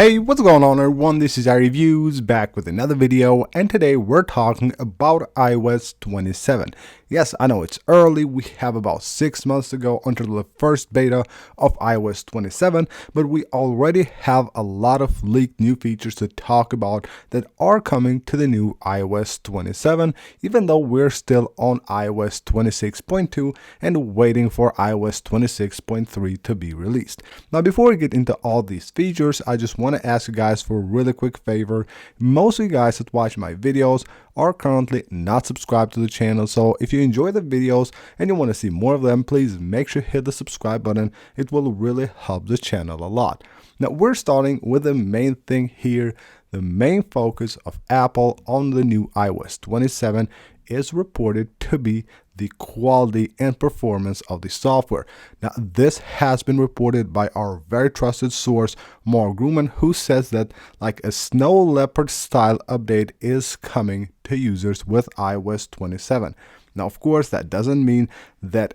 Hey, what's going on everyone? This is iReviews back with another video, and today we're talking about iOS 27. Yes, I know it's early. We have about 6 months to go until the first beta of iOS 27, but we already have a lot of leaked new features to talk about that are coming to the new iOS 27, even though we're still on iOS 26.2 and waiting for iOS 26.3 to be released. Now, before we get into all these features, I just want to ask you guys for a really quick favor. Most of you guys that watch my videos are currently not subscribed to the channel, so if you enjoy the videos and you want to see more of them, please make sure to hit the subscribe button. It will really help the channel a lot. Now, we're starting with the main thing here. The main focus of Apple on the new iOS 27 is reported to be the quality and performance of the software. Now, this has been reported by our very trusted source, Mark Grumman, who says that like a snow leopard style update is coming to users with iOS 27. Now, of course, that doesn't mean that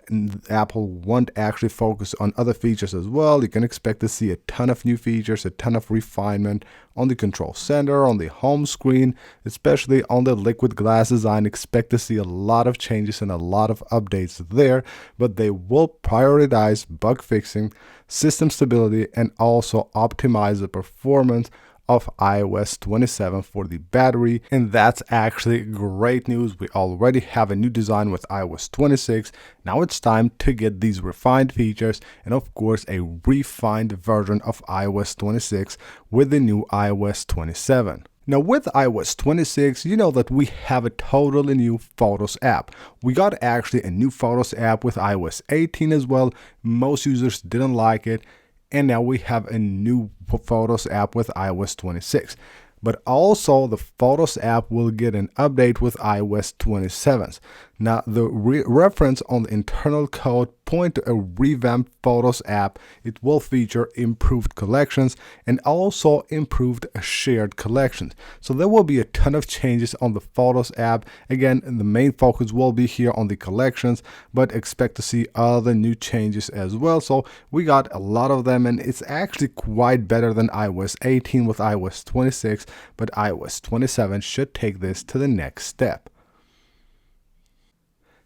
Apple won't actually focus on other features as well. You can expect to see a ton of new features, a ton of refinement on the control center, on the home screen, especially on the liquid glass design. Expect to see a lot of changes and a lot of updates there, but they will prioritize bug fixing, system stability, and also optimize the performance of iOS 27 for the battery, and that's actually great news. We already have a new design with iOS 26. Now it's time to get these refined features and of course a refined version of iOS 26 with the new iOS 27. Now with iOS 26, you know that we have a totally new Photos app. We got actually a new Photos app with iOS 18 as well. Most users didn't like it. And now we have a new Photos app with iOS 26. But also the Photos app will get an update with iOS 27. Now the reference on the internal code point to a revamped Photos app. It will feature improved collections and also improved shared collections. So there will be a ton of changes on the Photos app. Again, the main focus will be here on the collections, but expect to see other new changes as well. So we got a lot of them, and it's actually quite better than iOS 18 with iOS 26, but iOS 27 should take this to the next step.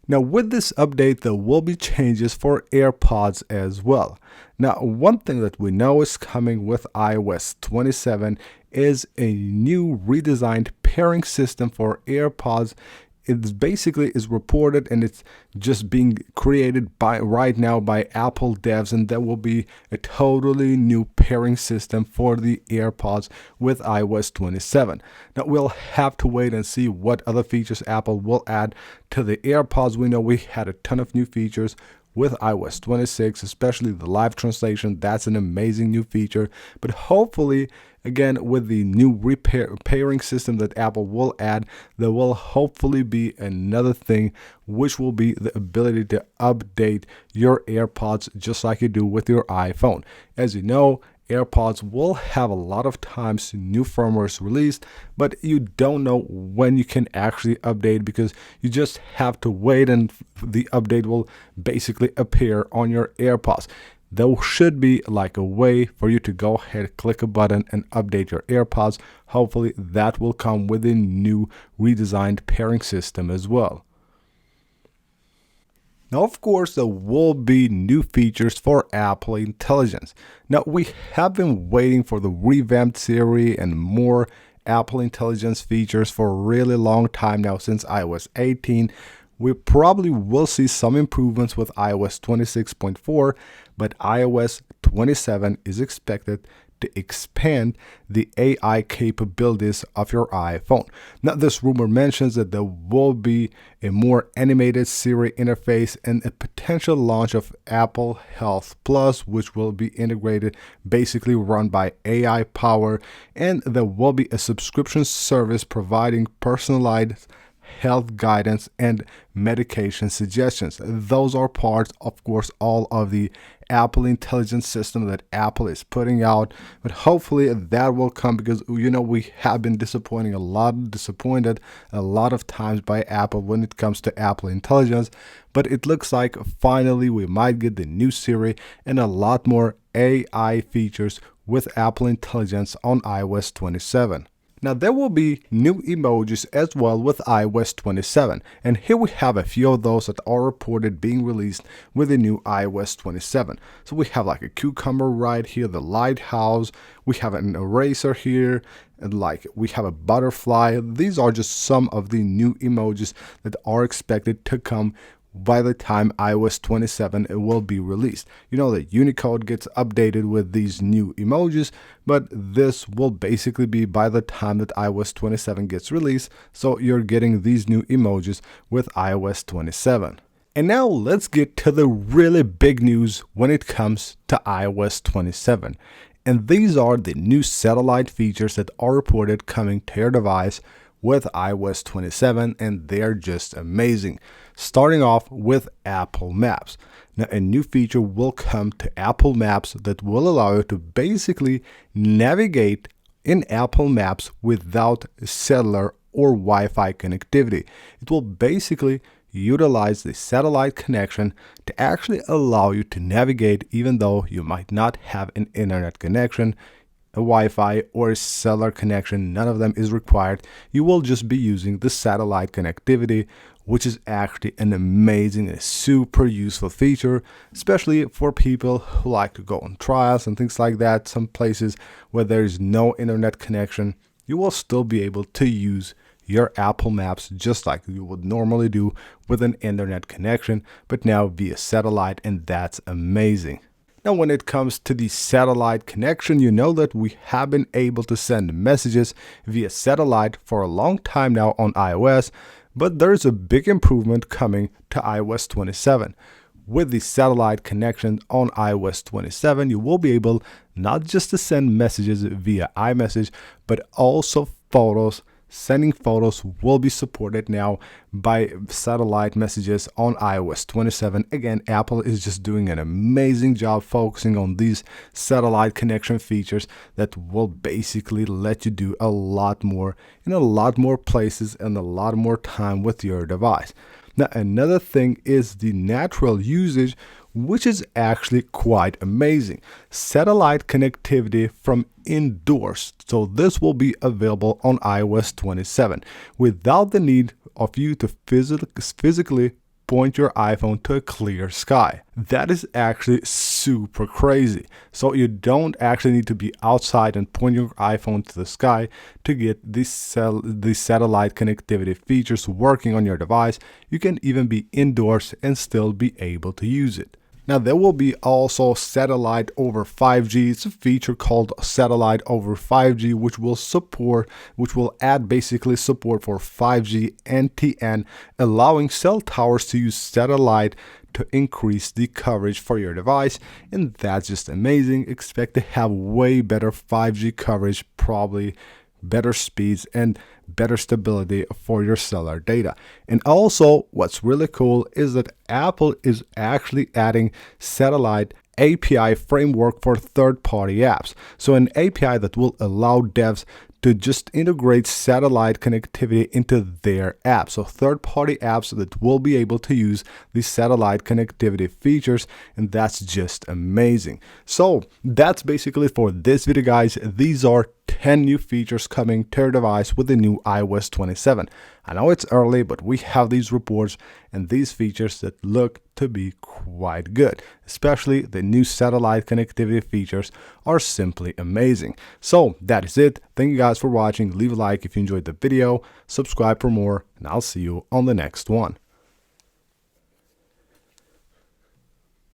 Now with this update, there will be changes for AirPods as well. Now, one thing that we know is coming with iOS 27 is a new redesigned pairing system for AirPods. It basically is reported, and it's just being created right now by Apple devs, and there will be a totally new pairing system for the AirPods with iOS 27. Now we'll have to wait and see what other features Apple will add to the AirPods. We know we had a ton of new features with iOS 26, especially the live translation. That's an amazing new feature, but hopefully, again, with the new pairing system that Apple will add, there will hopefully be another thing, which will be the ability to update your AirPods just like you do with your iPhone. As you know, AirPods will have a lot of times new firmware is released, but you don't know when you can actually update because you just have to wait and the update will basically appear on your AirPods. There should be like a way for you to go ahead, click a button and update your AirPods. Hopefully that will come with a new redesigned pairing system as well. Now, of course, there will be new features for Apple Intelligence. Now, we have been waiting for the revamped Siri and more Apple Intelligence features for a really long time now since iOS 18. We probably will see some improvements with iOS 26.4, but iOS 27 is expected to expand the AI capabilities of your iPhone. Now, this rumor mentions that there will be a more animated Siri interface and a potential launch of Apple Health Plus, which will be integrated, basically run by AI power, and there will be a subscription service providing personalized health guidance and medication suggestions. Those are parts, of course, all of the Apple Intelligence system that Apple is putting out, but hopefully that will come because you know we have been disappointed a lot of times by Apple when it comes to Apple Intelligence, but it looks like finally we might get the new Siri and a lot more AI features with Apple Intelligence on iOS 27. Now there will be new emojis as well with iOS 27, and here we have a few of those that are reported being released with the new iOS 27. So we have like a cucumber right here, the lighthouse, we have an eraser here, and like we have a butterfly. These are just some of the new emojis that are expected to come by the time iOS 27 it will be released. You know that Unicode gets updated with these new emojis, but this will basically be by the time that iOS 27 gets released, so you're getting these new emojis with iOS 27. And now let's get to the really big news when it comes to iOS 27. And these are the new satellite features that are reported coming to your device with iOS 27, and they're just amazing. Starting off with Apple Maps. Now, a new feature will come to Apple Maps that will allow you to basically navigate in Apple Maps without cellular or Wi-Fi connectivity. It will basically utilize the satellite connection to actually allow you to navigate even though you might not have an internet connection, a Wi-Fi or a cellular connection. None of them is required. You will just be using the satellite connectivity, which is actually an amazing and super useful feature, especially for people who like to go on trials and things like that. Some places where there is no internet connection, you will still be able to use your Apple Maps just like you would normally do with an internet connection, but now via satellite, and that's amazing. Now, when it comes to the satellite connection, you know that we have been able to send messages via satellite for a long time now on iOS, but there's a big improvement coming to iOS 27. With the satellite connection on iOS 27, you will be able not just to send messages via iMessage, but also photos. Sending photos will be supported now by satellite messages on iOS 27. Again, Apple is just doing an amazing job focusing on these satellite connection features that will basically let you do a lot more in a lot more places and a lot more time with your device. Now, another thing is the natural usage, which is actually quite amazing. Satellite connectivity from indoors. So this will be available on iOS 27 without the need of you to physically point your iPhone to a clear sky. That is actually super crazy. So you don't actually need to be outside and point your iPhone to the sky to get the satellite connectivity features working on your device. You can even be indoors and still be able to use it. Now, there will be also satellite over 5G. It's a feature called satellite over 5G, which will add basically support for 5G NTN, allowing cell towers to use satellite to increase the coverage for your device. And that's just amazing. Expect to have way better 5G coverage, probably better speeds and better stability for your cellular data. And also, what's really cool is that Apple is actually adding satellite API framework for third-party apps. So an API that will allow devs to just integrate satellite connectivity into their apps. So third-party apps that will be able to use the satellite connectivity features, and that's just amazing. So that's basically for this video, guys. These are 10 new features coming to your device with the new iOS 27. I know it's early, but we have these reports and these features that look to be quite good. Especially the new satellite connectivity features are simply amazing. So that is it. Thank you guys for watching. Leave a like if you enjoyed the video, subscribe for more, and I'll see you on the next one.